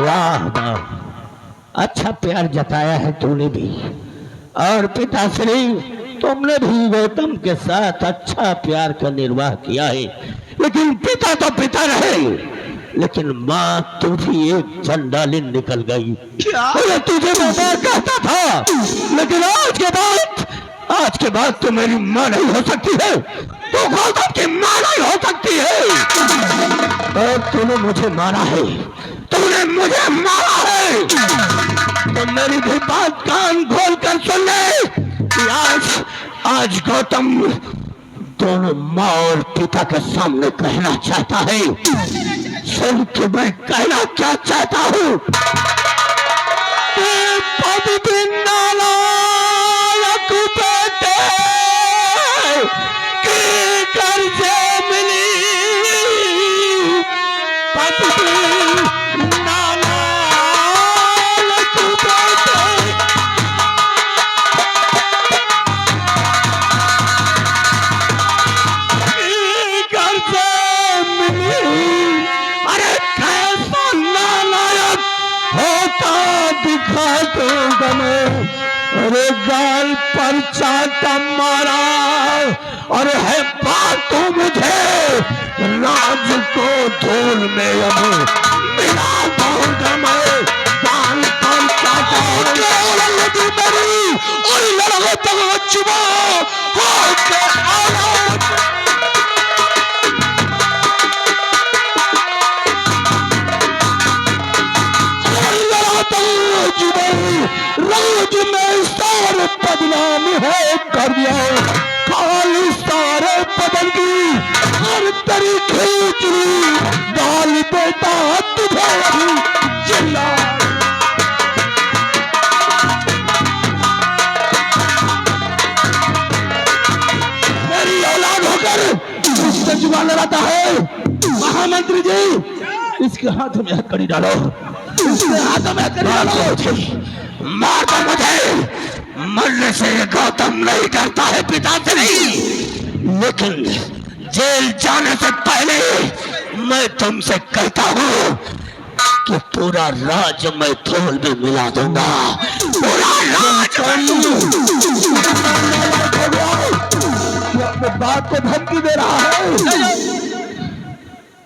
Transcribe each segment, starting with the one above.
वाह वाह, अच्छा प्यार जताया है तूने भी। और पिताश्री तुमने भी गौतम के साथ अच्छा प्यार का निर्वाह किया है। लेकिन पिता तो पिता रहे, लेकिन माँ तू भी एक चंडालिन निकल गई। क्या तुझे मैं माँ कहता था, लेकिन आज के बाद तो मेरी माँ नहीं हो सकती है, तो गौतम की माँ नहीं हो सकती है। और तूने मुझे मारा है, तूने मुझे मारा है। तो मेरी भी बात कान खोल कर सुन ले कि आज गौतम दोनों माँ और पिता के सामने कहना चाहता है। सुन के मैं कहना क्या चाहता हूँ। नालायक बेटे की कर्जे मिली, अरे गाल पर चाटा मारा और है बात मुझे राज को धूल में अब मिला दूंगा मैं। गाल पर चाटा मेरी और लड़ो तो चुबा होके रोज में सारे बदनाम है कर दिया, काली सारे बदन की हर तरी खींच ली। डाल बेटा तुझे चिल्ला, मेरी औलाद होकर इससे जुआ लड़ाता है। महामंत्री जी इसके हाथ में हथकड़ी डालो, इसके हाथ में हथकड़ी डालो। मार दो मुझे, मरने से गौतम नहीं डरता है पिता से नहीं, लेकिन जेल जाने से पहले मैं तुमसे कहता हूँ कि पूरा राज मैं धूल में मिला दूंगा। पूरा राज अपने बात को धमकी दे रहा है।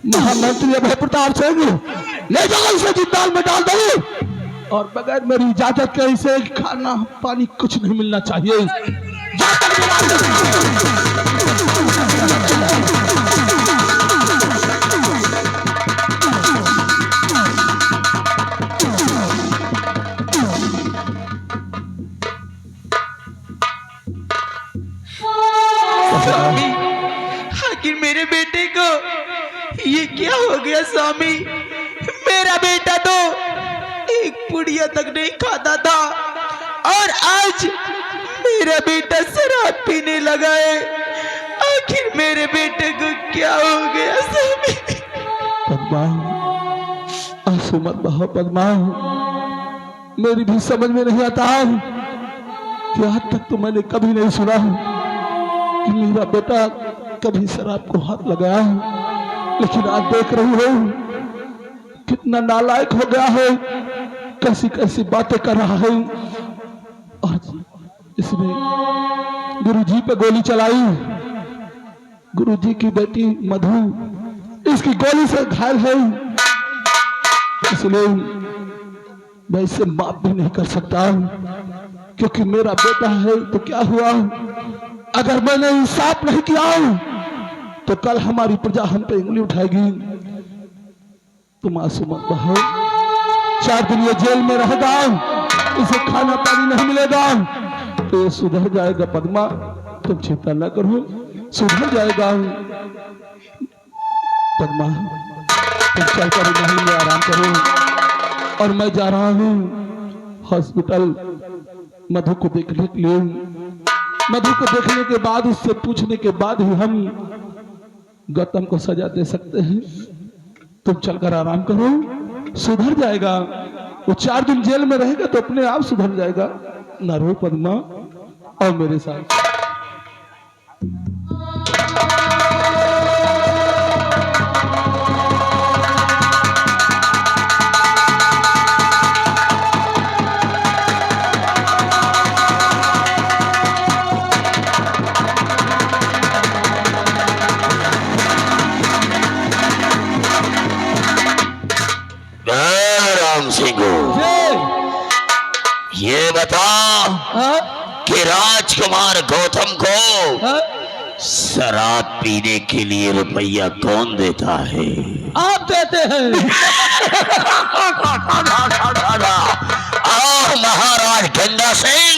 महामंत्री अभय प्रताप सिंह ले जाओ इसे जिंदाल में डाल दो, और बगैर मेरी इजाजत के इसे खाना पानी कुछ नहीं मिलना चाहिए। स्वामी, आखिर मेरे बेटे को ये क्या हो गया स्वामी? मेरा बेटा तो एक पुड़िया तक नहीं खाता था और आज मेरा बेटा शराब पीने लगा है। आखिर मेरे बेटे को क्या हो गया स्वामी? पद्मा, आंसू मत बहाओ पद्मा, मेरी भी समझ में नहीं आता कि आज तक तो मैंने कभी नहीं सुना कि मेरा बेटा कभी शराब को हाथ लगाया, लेकिन आज देख रही हो कितना नालायक हो गया है, कैसी कैसी बातें कर रहा है। और इसने गुरुजी पे गोली चलाई, गुरुजी की बेटी मधु इसकी गोली से घायल है, इसलिए मैं इसे माफ भी नहीं कर सकता, क्योंकि मेरा बेटा है। तो क्या हुआ, अगर मैंने इंसाफ नहीं किया तो कल हमारी प्रजा हम पे उंगली उठाएगी। तुम आंसू मत बहाओ, 4 दिन ये जेल में रहेगा, इसे खाना पानी नहीं मिलेगा, तो ये सुधर जाएगा। पद्मा, तुम चिंता न करो, सुधर जाएगा। पद्मा, तुम चलकर महल में आराम करो, और मैं जा रहा हूँ हॉस्पिटल मधु को देखने के लिए। मधु को देखने के बाद, उससे पूछने के बाद ही हम गौतम को सजा दे सकते हैं। तुम चलकर आराम करो, सुधर जाएगा। वो 4 दिन जेल में रहेगा तो अपने आप सुधर जाएगा। ना रो पद्मा, और मेरे साथ। राम सिंह, ये बता कि राजकुमार गौतम को शराब पीने के लिए रुपया कौन देता है? आप देते हैं। और महाराज गंगा सिंह,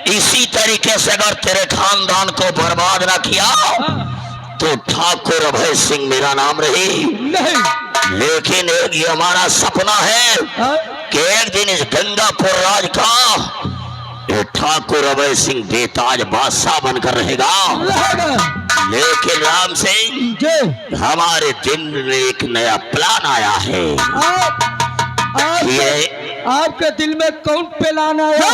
इसी तरीके से अगर तेरे खानदान को बर्बाद ना किया तो ठाकुर अभय सिंह मेरा नाम रही नहीं। लेकिन एक ये हमारा सपना है कि एक दिन इस गंगापुर राज का ये ठाकुर अभय सिंह बेताज बादशाह बनकर रहेगा। लेकिन राम सिंह, हमारे दिल में एक नया प्लान आया है। आपके दिल में कौन प्लान आया?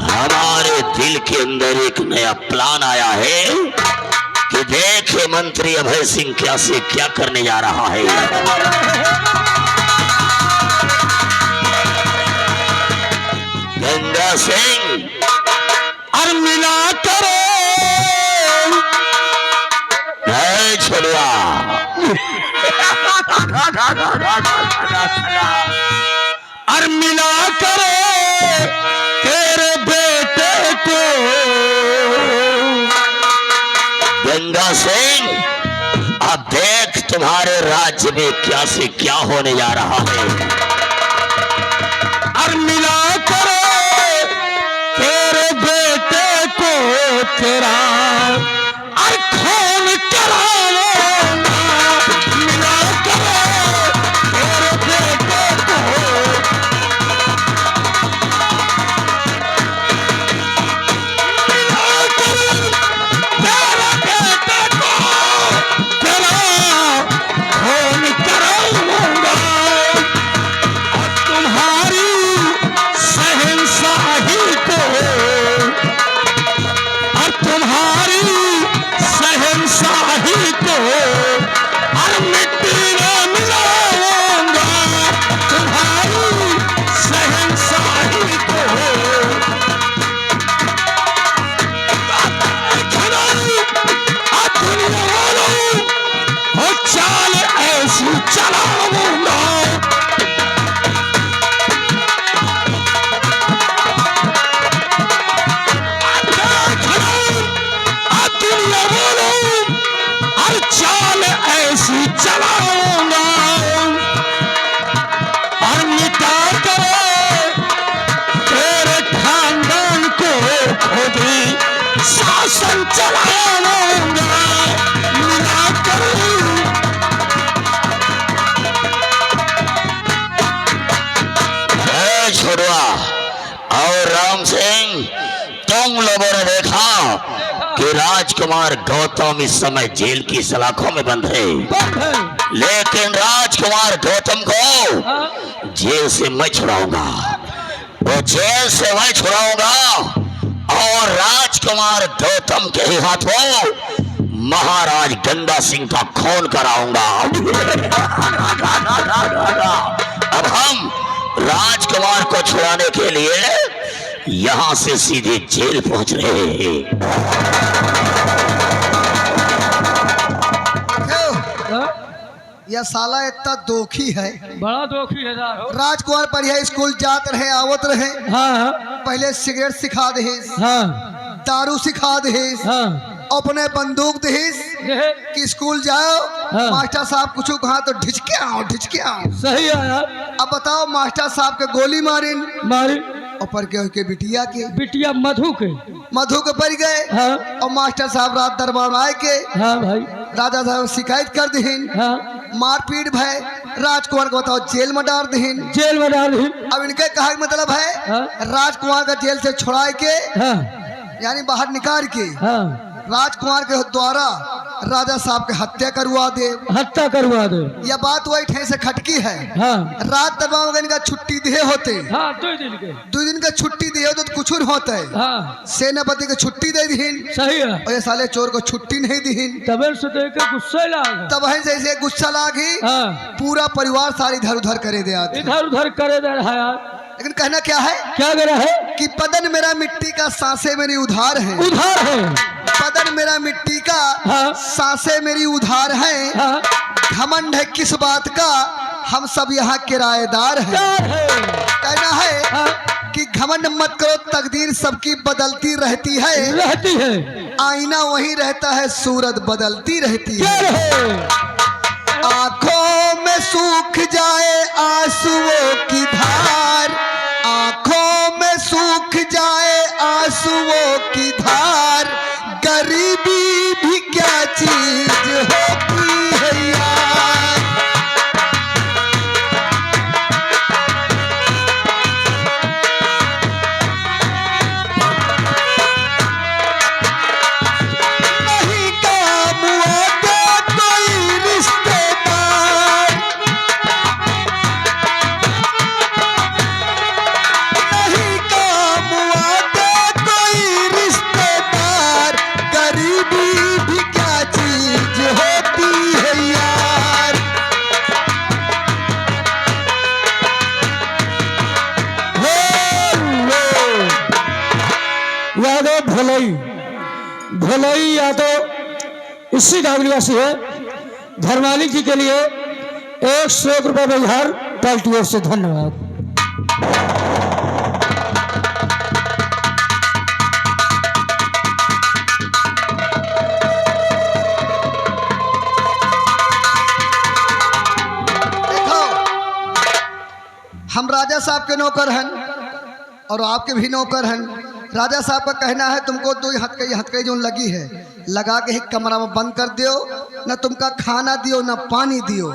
हमारे दिल के अंदर एक नया प्लान आया है कि देखे मंत्री अभय सिंह क्या से क्या करने जा रहा है। गंगा सिंह, और मिला करो छोड़वा और मिला करो तेरे बेटे को। गंगा सिंह, अब देख तुम्हारे राज्य में क्या से क्या होने जा रहा है। और मिला करो तेरे बेटे को तेरा और खून कराऊंगा। मिला करो तेरे बेटे को, मिला करो तेरे बेटे को तेरा खून कराऊंगा। और तुम्हारी शहंशाही को, और तुम्हारी शहंशाही को और मिट्टी में मिलाऊंगा। तुम्हारी शहंशाही को दुनिया वालों और चाल ऐसी चलाऊंगा। दुनिया वालों और चाल ऐसी चलाऊंगा और मिटा कर तेरे खानदान को खुद ही शासन चलाऊंगा। मिला कर छोड़वा। और राम सिंह, तुम लोगों ने देखा कि राजकुमार गौतम इस समय जेल की सलाखों में बंद है। लेकिन राजकुमार गौतम को जेल से मैं छुड़ाऊंगा, वो जेल से मैं छुड़ाऊंगा और राजकुमार गौतम के ही हाथों महाराज गंगा सिंह का खून कराऊंगा। अब हम राजकुमार को छुड़ाने के लिए यहां से सीधे जेल पहुंच रहे हैं। यह साला इतना दोखी है, बड़ा दोखी है। राजकुमार पढ़िया स्कूल जात रहे आवत रहे। हाँ पहले सिगरेट सिखा दहेस, हाँ दारू सिखा दहेस, हाँ अपने बंदूक दहेस कि स्कूल जाओ। हाँ। मास्टर साहब कुछ कहा तो ढिचके आओ ढिचके आओ। सही आया। अब बताओ, मास्टर साहब के गोली मारिन मारी ऊपर के बिटिया के बिटिया मधु के पड़ गए। हाँ और मास्टर साहब रात दरबार में आए के हाँ भाई राजा साहब शिकायत कर दहीन। हाँ मारपीट भय, राजकुमार को बताओ जेल में डाल दहीन। जेल में डाल दी। अब इनके कहा मतलब है हाँ। राजकुमार का जेल से छुड़ा के हाँ यानी बाहर निकाल के हाँ राजकुमार के द्वारा राजा साहब के हत्या करवा दे। हत्या करवा दे। यह बात वही ठे से खटकी है। हाँ रात दरबार का छुट्टी दिए होते। हाँ 2 दिन का छुट्टी दिए होते तो कुछ होता है। हाँ सेनापति को छुट्टी दे दीन। सही है। और ये साले चोर को छुट्टी नहीं दीन। तबे से देख के गुस्सा लाग। तब है जैसे गुस्सा लागी। हाँ पूरा परिवार सारी इधर उधर करे दे आते। इधर उधर करे दे रहा यार। लेकिन कहना क्या है? क्या करा है कि पदन मेरा मिट्टी का, सांसें मेरी उधार है। उधार है। पदन मेरा मिट्टी का, हाँ। सांसें मेरी उधार है। हाँ घमंड है किस बात का, हम सब यहाँ किराएदार हैं। कहना है हाँ। कि घमंड मत करो, तकदीर सबकी बदलती रहती है। आईना वही रहता है, सूरत बदलती रहती है। आंखों में सूख जाए आंसुओं की धार, आंखों में सूख जाए आंसुओं की धार, गरीबी भी क्या चीज होती है यार। नहीं काम आता कोई रिश्तेदार, नहीं काम आता कोई रिश्तेदार, गरीबी भी क्या चीज होती है यार। यादव भोलई भोलई यादव इसी गावलियासी है। धर्माली जी के लिए 101 रुपये व्यवहार पार्टी ओर से धन्यवाद। देखो, हम राजा साहब के नौकर हैं और आपके भी नौकर हैं। राजा साहब का कहना है तुमको 2 हथकई जो लगी है लगा के ही कमरा में बंद कर दियो, न तुमका खाना दियो न पानी दियो।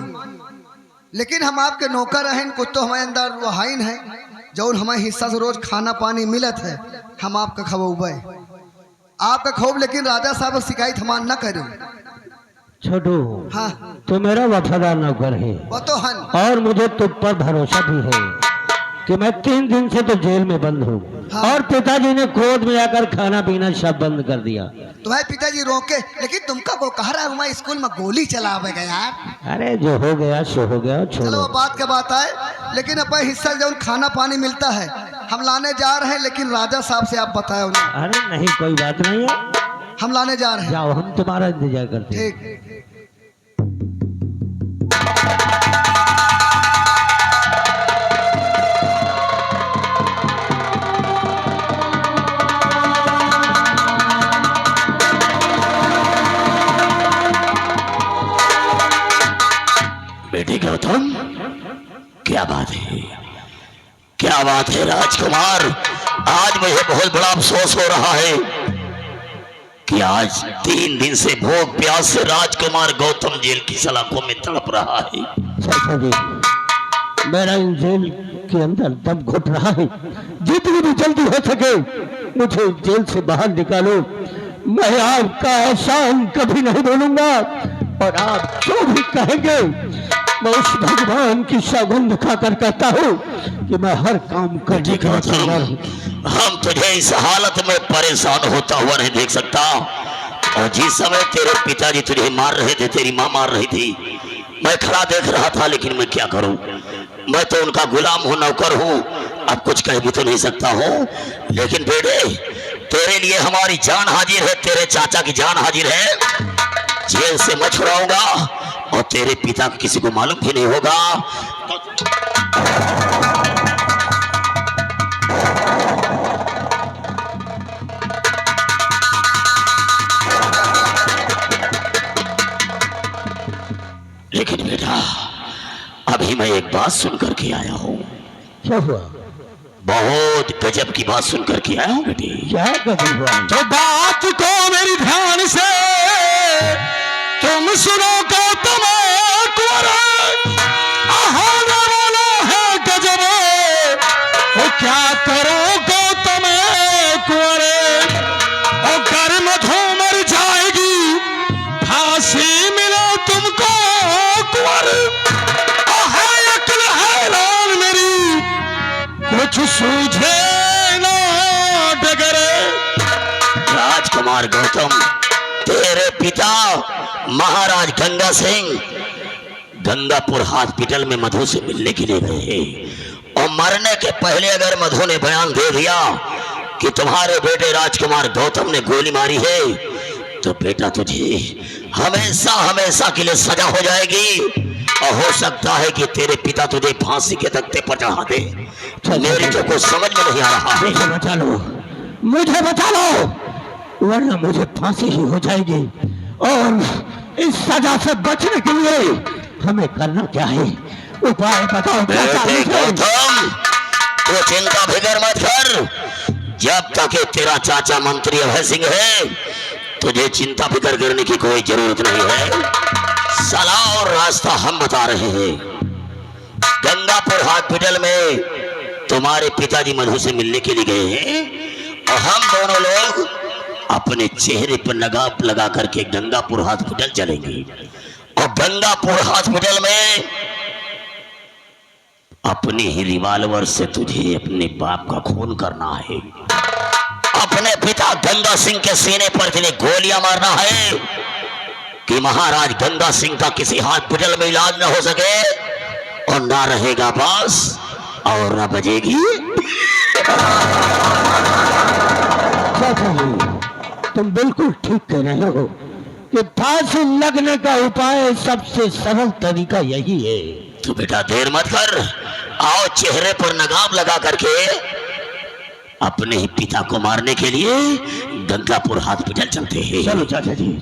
लेकिन हम आपके नौकर हैं, कुछ तो हमारे अंदर वहाइन है जो हमारे हिस्सा से रोज खाना पानी मिलत है, हम आपका खबोबे आपका खूब। लेकिन राजा साहब को शिकायत हमार न करो। छोटू हाँ तो मेरा वफादार नौकर है वो तो हन। और मुझे तुम पर भरोसा भी है कि मैं 3 दिन से तो जेल में बंद हूँ। हाँ। और पिताजी ने क्रोध में आकर खाना पीना सब बंद कर दिया। तुम्हारे पिताजी रोके, लेकिन तुमका को कह रहा है हमारे स्कूल में गोली चलावेगा यार। अरे जो हो गया सो हो गया, चलो छोड़ो। वो बात के बात आए। लेकिन अपने हिस्सा जो खाना पानी मिलता है हम लाने जा रहे हैं। लेकिन राजा साहब से आप बताए उन्हें। अरे नहीं कोई बात नहीं है, हम लाने जा रहे हैं। जाओ हम तुम्हारा इंतजार करते हैं। ठीक। बेटे गौतम, क्या बात है, क्या बात है राजकुमार। आज मुझे बहुत बड़ा अफसोस हो रहा है कि आज 3 दिन से भूख प्यास से राजकुमार गौतम जेल की सलाखों में तड़प रहा है। चाचा जी, मेरा इन जेल के अंदर दम घुट रहा है। जितनी भी जल्दी हो सके मुझे जेल से बाहर निकालो। मैं आपका एहसान कभी नहीं भूलूंगा और आप जो भी कहेंगे मैं उस भगवान की सौगंध खाकर कहता हूँ कि मैं हर काम करने के लिए तैयार हूँ। हम तुझे इस हालत में परेशान होता हुआ नहीं देख सकता। और जिस समय तेरे पिताजी तुझे मार रहे थे, तेरी माँ मार रही थी, मैं खड़ा देख रहा था। लेकिन मैं क्या करूं, मैं तो उनका गुलाम हूं, नौकर हूं। अब कुछ कह भी तो नहीं सकता हूं। लेकिन बेटे, तेरे लिए हमारी जान हाजिर है, तेरे चाचा की जान हाजिर है। जेल से मैं छुड़ाऊंगा और तेरे पिता को किसी को मालूम भी नहीं होगा। लेकिन बेटा, अभी मैं एक बात सुन करके आया हूँ। क्या हुआ? बहुत गजब की बात सुन करके आया हूँ बेटी। क्या गजब हुआ? तो बात को मेरी ध्यान से तुम सुनो गौतम है गजब। वो क्या करो गौतम कुंवरे, और गर्म धूमर जा कुछ सूझे ना डगरे। राजकुमार गौतम, तेरे पिता महाराज गंगा सिंह गंगापुर हॉस्पिटल में मधु से मिलने के लिए गए हैं और मरने के पहले अगर मधु ने बयान दे दिया कि तुम्हारे बेटे राजकुमार गौतम ने गोली मारी है तो बेटा तुझे हमेशा हमेशा के लिए सजा हो जाएगी और हो सकता है कि तेरे पिता तुझे फांसी के तख्ते पर चढ़ा दे। मेरी तो कुछ समझ में नहीं आ रहा है। मुझे बचा लो, मुझे बचा लो, वरना मुझे फांसी ही हो जाएगी। और इस सजा से बचने के लिए हमें करना क्या है? उपाय बताओ। बेटे गौतम, तू चिंता फिक्र मत कर। जब तक ये तेरा चाचा मंत्री अभय सिंह है तुझे चिंता फिक्र करने की कोई जरूरत नहीं है। सलाह और रास्ता हम बता रहे हैं। गंगापुर हॉस्पिटल में तुम्हारे पिताजी मधु से मिलने के लिए गए हैं और हम दोनों लोग अपने चेहरे पर नकाब लगा करके गंगापुर हॉस्पिटल चलेंगे और गंगापुर हॉस्पिटल में अपने ही रिवॉल्वर से तुझे अपने बाप का खून करना है। अपने पिता गंगा सिंह के सीने पर तुझे गोलियां मारना है कि महाराज गंगा सिंह का किसी हॉस्पिटल में इलाज न हो सके और ना रहेगा बस और ना बजेगी। तुम बिल्कुल ठीक कह रहे हो कि फांसी लगने का उपाय सबसे सरल तरीका यही है। तो बेटा देर मत कर, आओ चेहरे पर नकाब लगा करके अपने ही पिता को मारने के लिए गंगापुर हॉस्पिटल चलते हैं। चलो चाचा जी।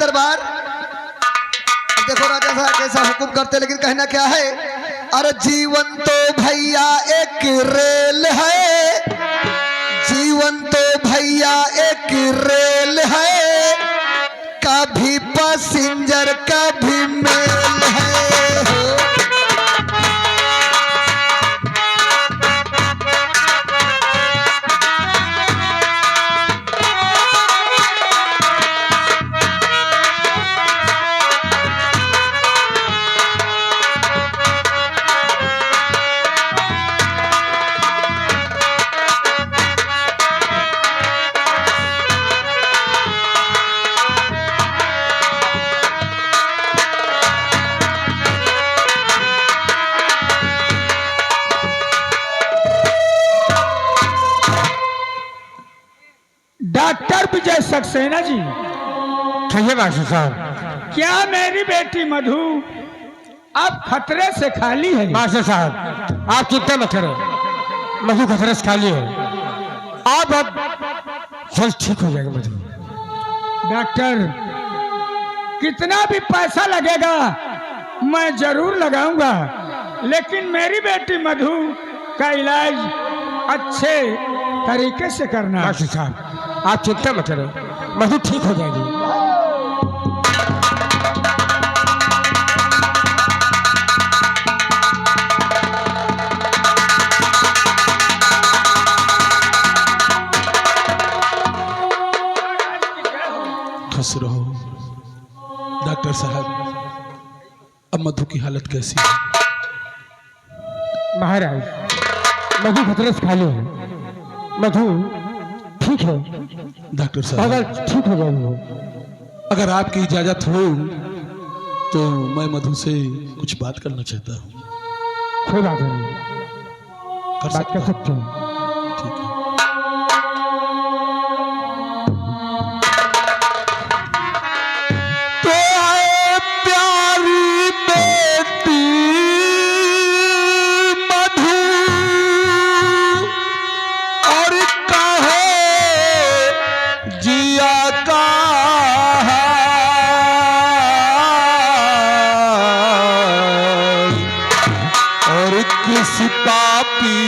दरबार देखो राजा साहब कैसा हुक्म करते, लेकिन कहना क्या है? अरे जीवन तो भैया एक रेल है, जीवन तो भैया एक रेल है, कभी पैसेंजर कभी मेल है। डॉक्टर विजय सक्सेना जी, कहिए मास्टर साहब, क्या मेरी बेटी मधु अब खतरे से खाली है? मास्टर साहब आप चिंता मत करो, मधु खतरे से खाली है। अब जल्द ठीक हो जाएगा मधु। डॉक्टर कितना भी पैसा लगेगा मैं जरूर लगाऊंगा, लेकिन मेरी बेटी मधु का इलाज अच्छे तरीके से करना। मास्टर साहब आप चिंता मत करो, मधु ठीक हो जाएगी। खुश रहो डॉक्टर साहब। अब मधु की हालत कैसी है? महाराज मधु खतरे से खाली है, मधु ठीक है। डॉक्टर साहब ठीक हो जाएगी। अगर आपकी इजाजत हो तो मैं मधु से कुछ बात करना चाहता हूँ। कोई बात नहीं, बात कर सकते हैं। ठीक है। तो आए प्यारी बेटी मधु और कहे जिया का और किस पापी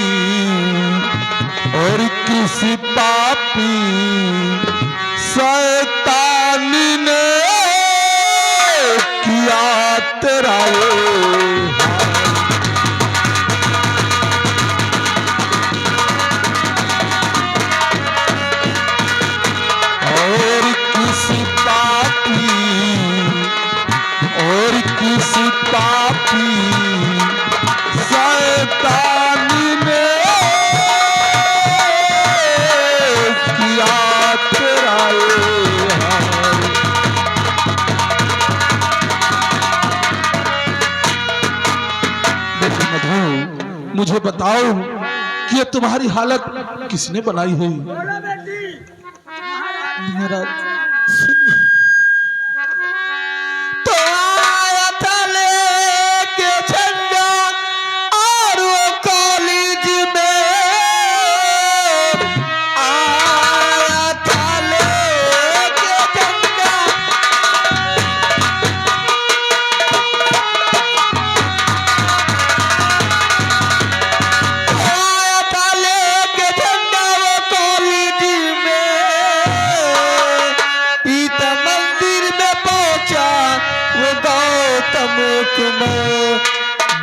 किया तेरा ये और किसी पापी शैतानी ने किया तेरा ये हाल। देखो मधु, मुझे बताओ कि ये तुम्हारी हालत किसने बनाई है? महाराज तो आया था लेके झंडा और वो कॉलेज में आया था लेके झंडा आया था लेके झंडा वो कॉलेज में पीता मंदिर में पहुंचा वो गौतम कुमार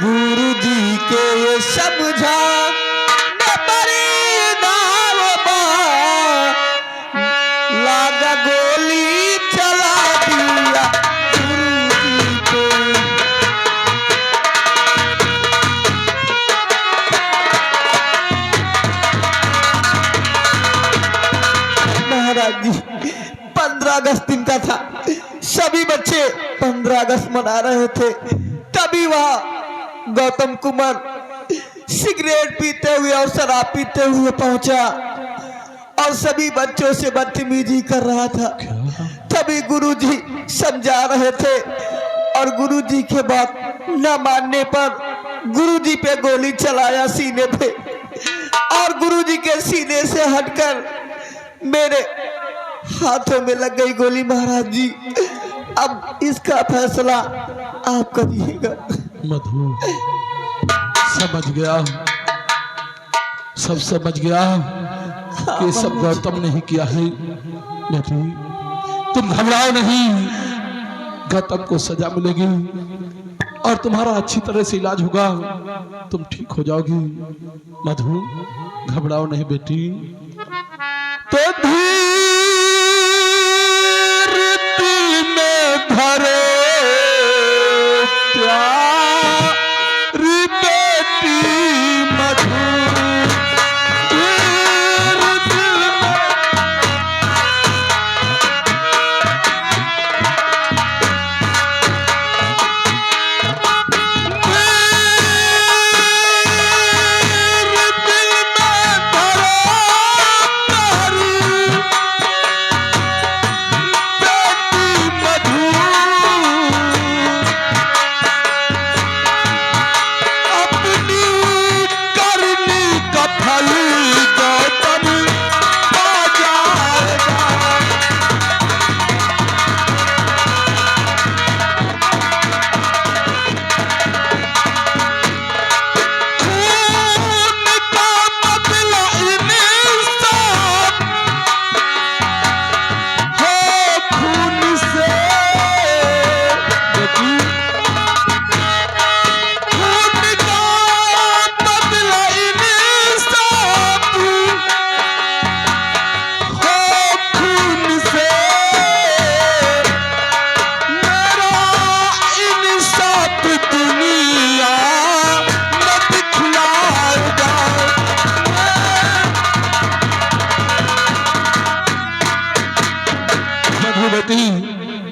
गुरु जी के ये समझा न परिणाम लागा गोली चला दिया गुरु जी को। महाराज जी 15 अगस्त दिन का था, सभी बच्चे 15 अगस्त मना रहे थे, तभी वहां गौतम कुमार सिगरेट पीते हुए और शराब पीते हुए पहुंचा और सभी बच्चों से बदतमीजी कर रहा था। तभी गुरुजी समझा रहे थे और गुरुजी के बात न मानने पर गुरुजी पे गोली चलाया सीने पे और गुरुजी के सीने से हटकर मेरे हाथों में लग गई गोली। महाराज जी अब इसका फैसला आप करिएगा। मधु समझ गया, सब समझ गया कि ये सब गौतम ने ही किया है। बेटी तुम घबराओ नहीं, गौतम को सजा मिलेगी और तुम्हारा अच्छी तरह से इलाज होगा, तुम ठीक हो जाओगी। मधु घबराओ नहीं बेटी। तो धीर दिल में भरे प्यार बेटी मधु, धीर दिल में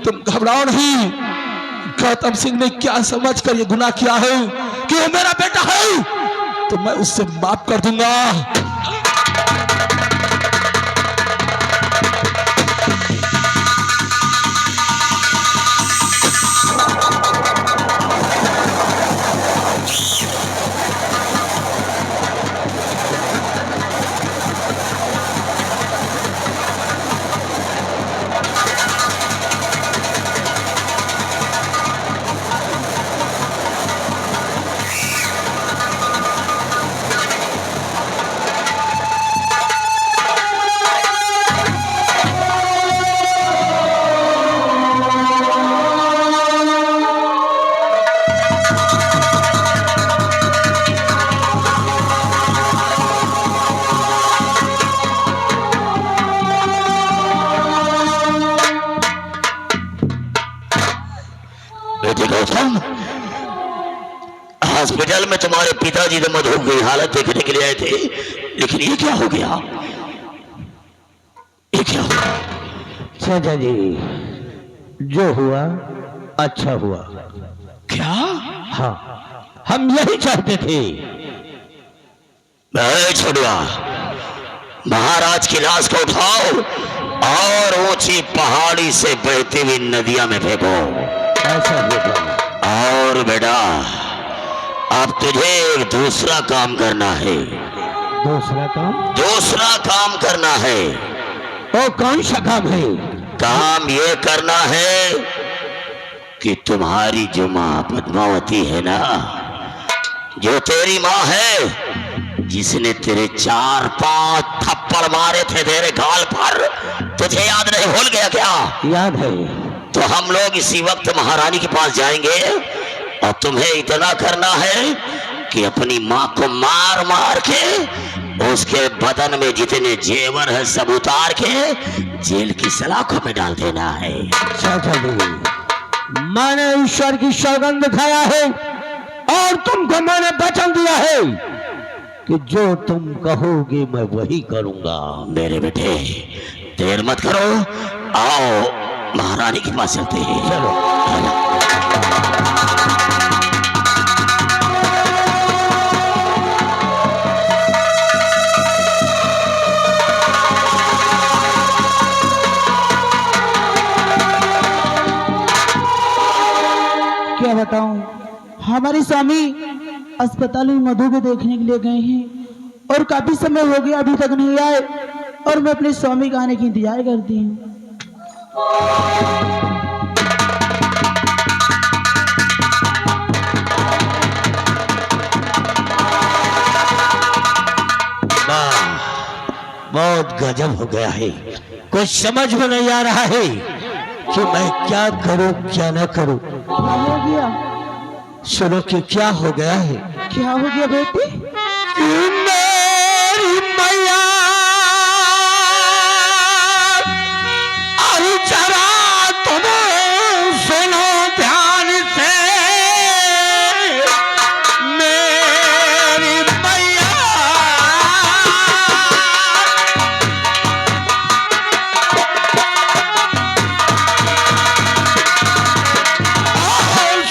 तुम घबराओ नहीं। गौतम सिंह ने क्या समझ कर ये गुनाह किया है कि वो मेरा बेटा है, तो मैं उससे माफ कर दूंगा। बेटे गौतम, हॉस्पिटल में तुम्हारे पिताजी ने मधु की हालत देखने के लिए आए थे, लेकिन ये क्या हो गया? ये क्या हुआ? चाचा जी, जो हुआ अच्छा हुआ। क्या? हाँ, हम यही चाहते थे। छोड़िया, महाराज की लाश को उठाओ और ऊंची पहाड़ी से बहती हुई नदियां में फेंको। ऐसा होगा। और बेटा, अब तुझे एक दूसरा काम करना है। दूसरा काम? दूसरा काम करना है। वो कौन सा काम है? काम ये करना है कि तुम्हारी जो माँ पद्मावती है ना, जो तेरी माँ है, जिसने तेरे 4-5 थप्पड़ मारे थे तेरे गाल पर, तुझे याद नहीं? भूल गया क्या? याद है। तो हम लोग इसी वक्त महारानी के पास जाएंगे और तुम्हें इतना करना है कि अपनी माँ को मार मार के उसके बदन में जितने जेवर है सब उतार के जेल की सलाखों में डाल देना है। चाचा जी, मैंने ईश्वर की सौगंध खाया है और तुमको मैंने वचन दिया है कि जो तुम कहोगे मैं वही करूंगा। मेरे बेटे, देर मत करो, आओ महारानी के पास चलते हैं। चलो। क्या बताऊं, हमारे स्वामी अस्पताल में मधु को देखने के लिए गए हैं और काफी समय हो गया अभी तक नहीं आए और मैं अपने स्वामी के आने की इंतजार करती हूँ। बहुत गजब हो गया है। कुछ समझ में नहीं आ रहा है कि मैं क्या करूं क्या न करूं। क्या हो गया? सुनो कि क्या हो गया है। क्या हो गया बेटी? मेरी मैया अरे जरा तुम सुनो ध्यान से, मेरी मैया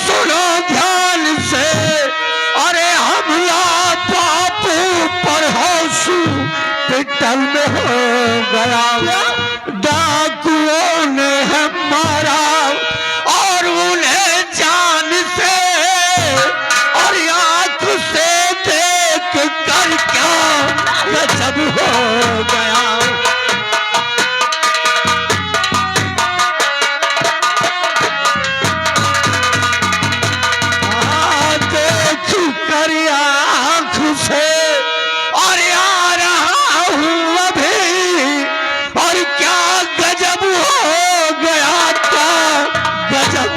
सुनो ध्यान से। अरे हमला बापू पर हॉस्पिटल में हो गया, डाकुओं ने है मारा और उन्हें जान से और आंख से देख कर क्या गजब हो गया। देख कर आंख से और आ रहा हूँ अभी, और क्या गजब हो गया, क्या गजब।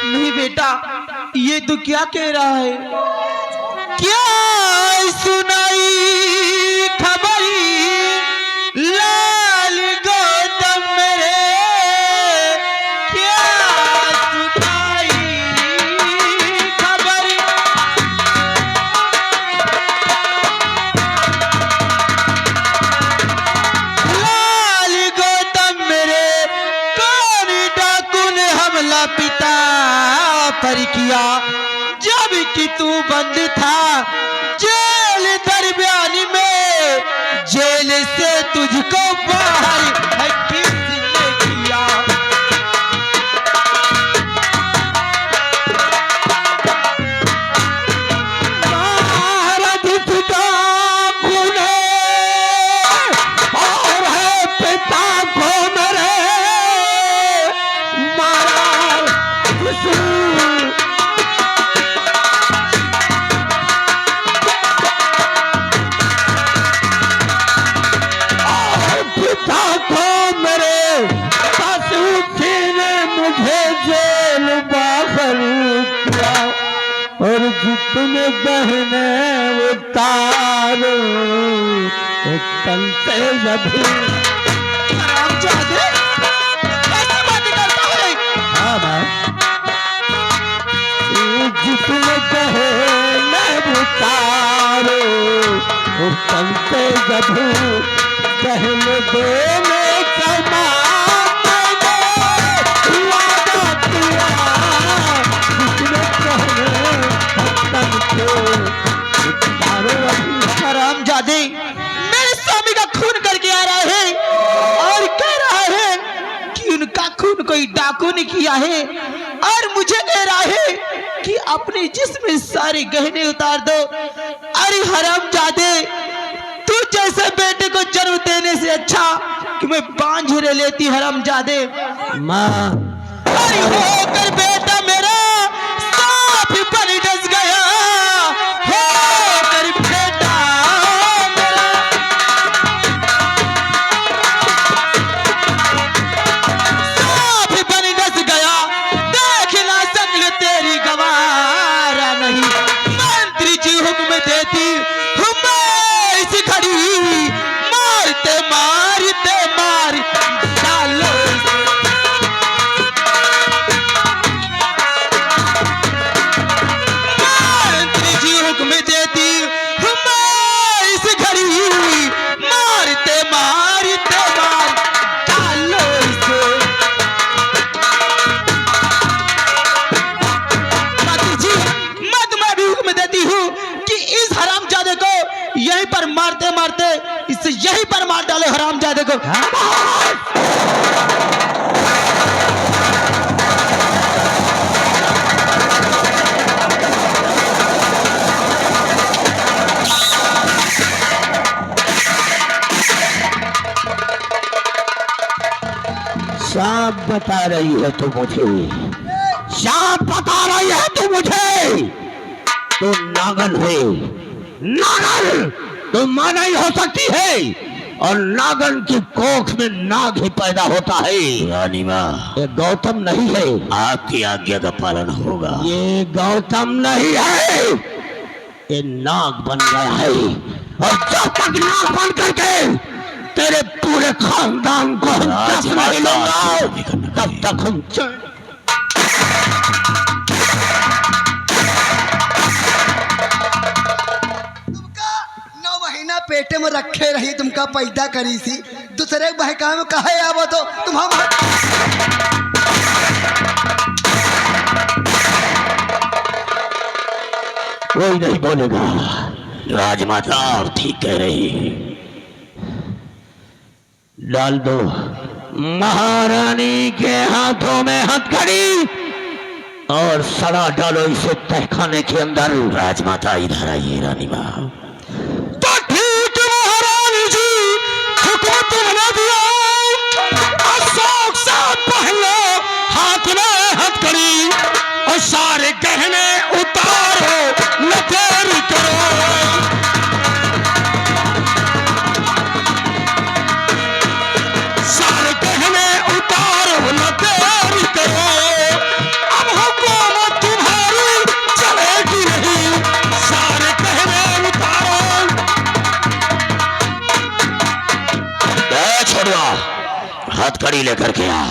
नहीं बेटा, ये तो क्या कह रहा है? क्या सुनाई खबरी लाल गौतम मेरे, क्या सुनाई खबरी? लाल गौतम मेरे, कौन डाकू ने हमला पिता पर किया, जब कि तू बंद था जेल दरमियान में, जेल से तुझको बाहर है किसने किया? महाराज पिता भूले और है पिता को मेरे मारा। पिता को मेरे सासू ने मुझे जेल बाहर किया और जितने बहने उतारो तन से जभी हरामजादे, कैसी बातें करता है? हाँ माँ जितने कहे मैं उतारो तन से जभी कहने देने का हरामजादे, मेरे स्वामी का खून करके आ रहा है और कह रहा है कि उनका खून कोई डाकू ने किया है, और मुझे कह रहा है कि अपने जिस्म में सारे गहने उतार दो। अरे हरामजादे, तू जैसे बेटे को जन्म देने से अच्छा कि मैं बांझ लेती। हरामजादे, माँ अरे होकर बेटा मेरा सांप पर डस गया, होकर बेटा मेरा सांप पर डस गया, देख ना सकल तेरी गवारा नहीं। मंत्री जी हुक्म देती हूँ मैं इस घड़ी, मारते मारते मार डालो। मंत्री जी हुक्म देती हूँ मैं इस घड़ी, मारते मारते मार डालो इसे। मंत्री जी, मैं तुम्हें भी हुक्म देती हूँ कि इस हरामजादे को यहीं पर मारते मारते इसे यहीं पर मार डालो। हरामजादे को सांप बता रही है तो मुझे, सांप बता रही है तो मुझे, तो नागन है, नागन तो मां नहीं हो सकती है, और नागन की कोख में नाग ही पैदा होता है। रानी माँ, ये गौतम नहीं है, आपकी आज्ञा का पालन होगा। ये गौतम नहीं है, ये नाग बन गया है, और जब तक नाग बन करके तेरे पूरे खानदान को हम दस नहीं लूंगा, तब तक हम चैन। तुमका 9 महीना पेटे में रखे रही, तुमका पैदा करी सी, दूसरे बहका में कहे आवो तो तुम हम कोई नहीं बोलेगा। राजमाता आप ठीक कह रही हैं। डाल दो महारानी के हाथों में हथकड़ी और सड़ा डालो इसे तहखाने के अंदर। राजमाता इधर आइए रानी माँ। तो ठीक महारानी जी, हुक्म तुमने दिया, अशोक से पहले हाथ में हथकड़ी और सारे गहने उतारो, न देरी करो। सारे गहने उतारो, न देरी करो। अब हुकूमत तुम्हारी चलेगी नहीं, सारे गहने उतारो। छोड़ो, हथकड़ी लेकर के आ,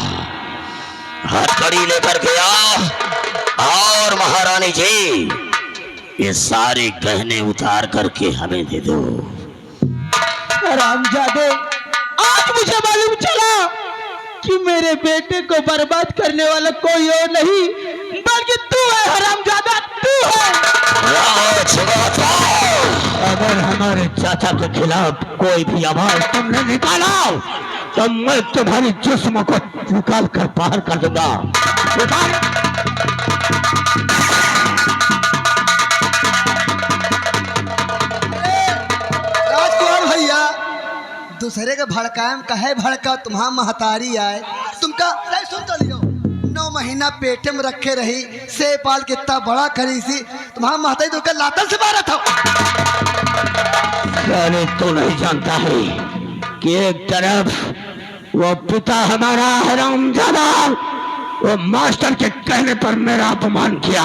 हथकड़ी लेकर के आ। और महारानी जी, ये सारे गहने उतार करके हमें दे दो। हरामजादे, आज मुझे मालूम चला कि मेरे बेटे को बर्बाद करने वाला कोई और नहीं बल्कि तू है। हरामजादा, तू है। अगर हमारे चाचा के खिलाफ कोई भी आवाज तुमने निकाला तो मैं तुम्हारी जिस्म को निकाल कर बाहर कर दूंगा। निकाल। राजकुमार भैया, दूसरे के भड़काए में कहे भड़का, तुम्हारा महतारी आए, तुमका नहीं सुन तो लियो। 9 महीना पेटे में रखे रही, से पाल के इतना बड़ा करी सी, तुम्हारा महतारी तुमका लातन से मारा था। अरे तू नहीं जानता है कि एक तरफ वो पिता हमारा हरामजादा, वो मास्टर के कहने पर मेरा अपमान किया,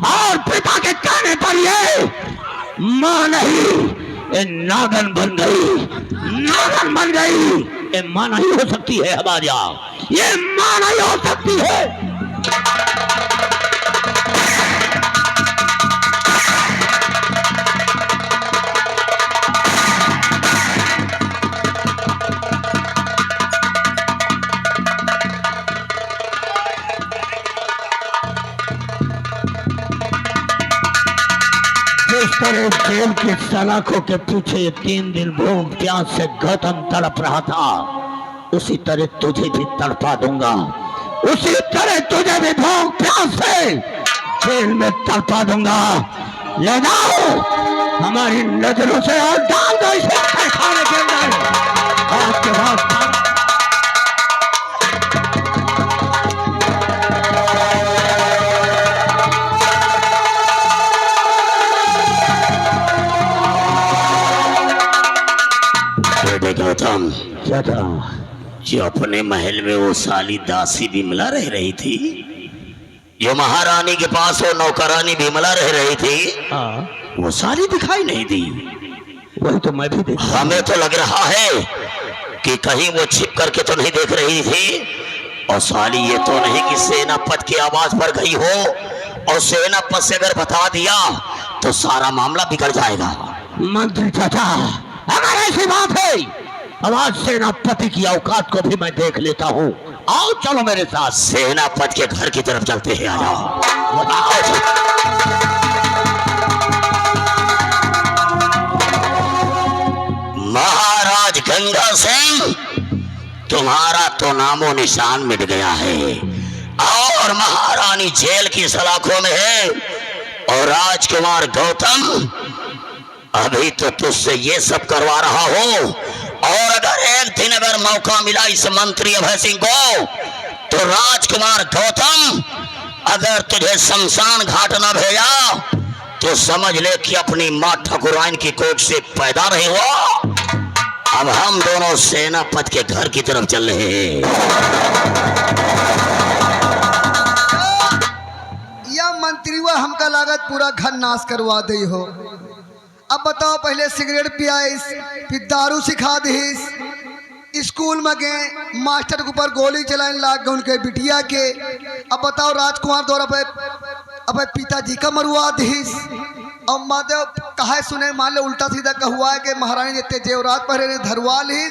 और पिता के कहने पर ये मां नहीं ये नागन बन गई, नागन बन गई। ये मां नहीं हो सकती है हमारा, ये मां नहीं हो सकती है। जिस तरह जेल की सलाखों के पीछे 3 दिन भूख प्यास से गौतम तड़प रहा था, उसी तरह तुझे भी तड़पा दूंगा, उसी तरह तुझे भी भूख प्यास से जेल में तड़पा दूंगा। ले जाओ हमारी नजरों से और डाल दो इसे खाने के अंदर। आज के बाद गौतम, क्या था? जो अपने महल में वो साली दासी बिमला रह रही थी, जो महारानी के पास वो नौकरानी बिमला रह रही थी, हाँ, वो साली दिखाई नहीं दी। वही तो मैं भी देखा। हमें तो लग रहा है कि कहीं वो छिप करके तो नहीं देख रही थी, और साली ये तो नहीं कि सेनापति की आवाज पर गई हो, और सेनापति से अगर बता दिया तो सारा मामला बिगड़ जाएगा। मंत्री चाचा, अगर ऐसी बात है, आवाज सेनापति की औकात को भी मैं देख लेता हूँ। आओ चलो मेरे साथ, सेनापति के घर की तरफ चलते हैं। आ जाओ। महाराज गंगा सिंह, तुम्हारा तो नामो निशान मिट गया है, और महारानी जेल की सलाखों में है, और राजकुमार गौतम अभी तो तुझसे ये सब करवा रहा हो, और अगर एक दिन अगर मौका मिला इस मंत्री अभय सिंह को, तो राजकुमार गौतम अगर तुझे शमशान घाट न भेजा तो समझ ले कि अपनी मां ठकुराइन की कोख से पैदा नहीं हुआ। अब हम दोनों सेनापति के घर की तरफ चल रहे हैं। या मंत्री हुआ हमका लागत पूरा घर नाश करवा दे हो। अब बताओ, पहले सिगरेट पियाइस, फिर दारू सिखा दीस, स्कूल में गए मास्टर के ऊपर गोली चलाने लाग गए उनके बिटिया के। अब बताओ राजकुमार द्वारा अब पिताजी का मरवा दीस, और माधव कहा सुने मान लो उल्टा सीधा कहुआ है कि महारानी जितने जेवरात पहरे ने धरवा ली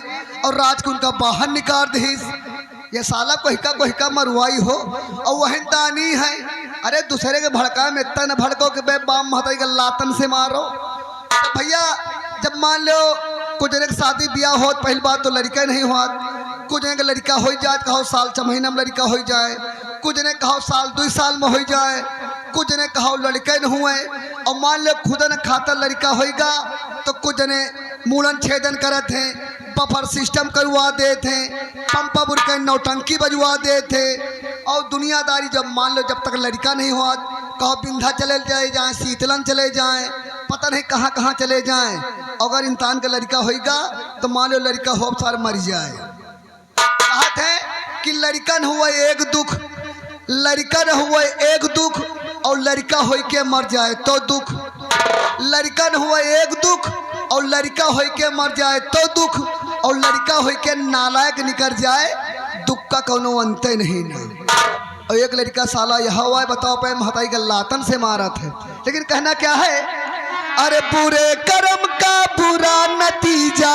और राज को उनका बाहर निकाल दीस। ये साला कोहिका मरवाई हो, और वही दानी है। अरे दूसरे के भड़का में इतना न भड़को कि बे बाम महतारी का लातन से मारो। तो भैया जब मान लो कुछ जने के शादी ब्याह हो, पहली बात तो लड़का नहीं हुआ, कुछ जने के लड़का हो जाए, कहो साल 6 महीना में लड़का हो जाए, कुछ जने कहो साल 2 साल में हो जाए, कुछ जने कहो लड़के न हुए, और मान लो खुद न खाता लड़का होगा तो कुछ जने मूलन छेदन करत हैं, बफर सिस्टम करवा देते, पंपा बुरके नौटंकी बजवा देते, और दुनियादारी जब मान लो जब तक लड़का नहीं हुआ कहो बिंधा चले जाए, शीतलन चले जाएं, पता नहीं कहाँ कहाँ चले जाएं। अगर इंसान का लड़का होगा तो मान लो लड़का हो सार मर जाए। कहते हैं कि लड़का न हुआ एक दुख, लड़का न हुआ एक दुख, और लड़का हो के मर जाए तो दुख। लड़का न हुआ एक दुख, और लड़का हो के मर जाए तो दुख, और लड़का हो के नालायक निकल जाए, दुख का कोनो अंत नहीं ना। और एक लड़का साला यह हुआ है, बताओ पे महताई का लातन से मारा थे। लेकिन कहना क्या है, अरे बुरे कर्म का बुरा नतीजा,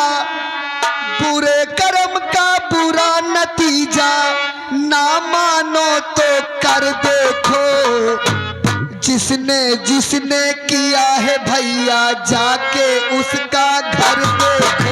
बुरे कर्म का बुरा नतीजा, ना मानो तो कर देखो, जिसने जिसने किया है भैया जाके उसका घर देखो।